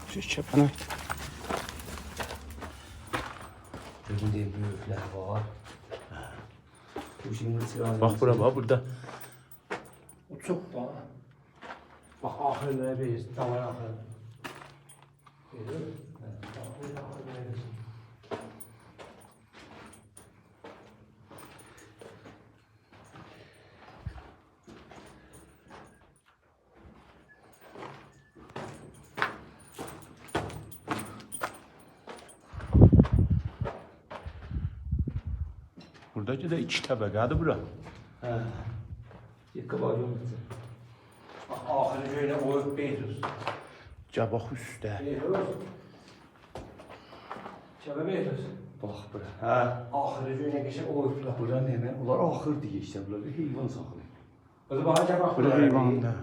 Kepenek. Önünde büyükler var. Bu şimdi sıra. Bak bura bak burada. O çok da. Bak ahırlara bir davar ahırı. Görüyor musun? Buradaki de iki tabakadı bura. He. Yıkı var yolun. Bak ahırı şöyle oyup beydiyoruz. Cabak üstte. Beydiyoruz. Çaba beydiyoruz. Bak bura. Ha. Ahırı şöyle geçip oyuplar. Bura ne? Ular ahır diye işte. Burada heyvan saklıyor. O da bana cevap Bura heyvan da.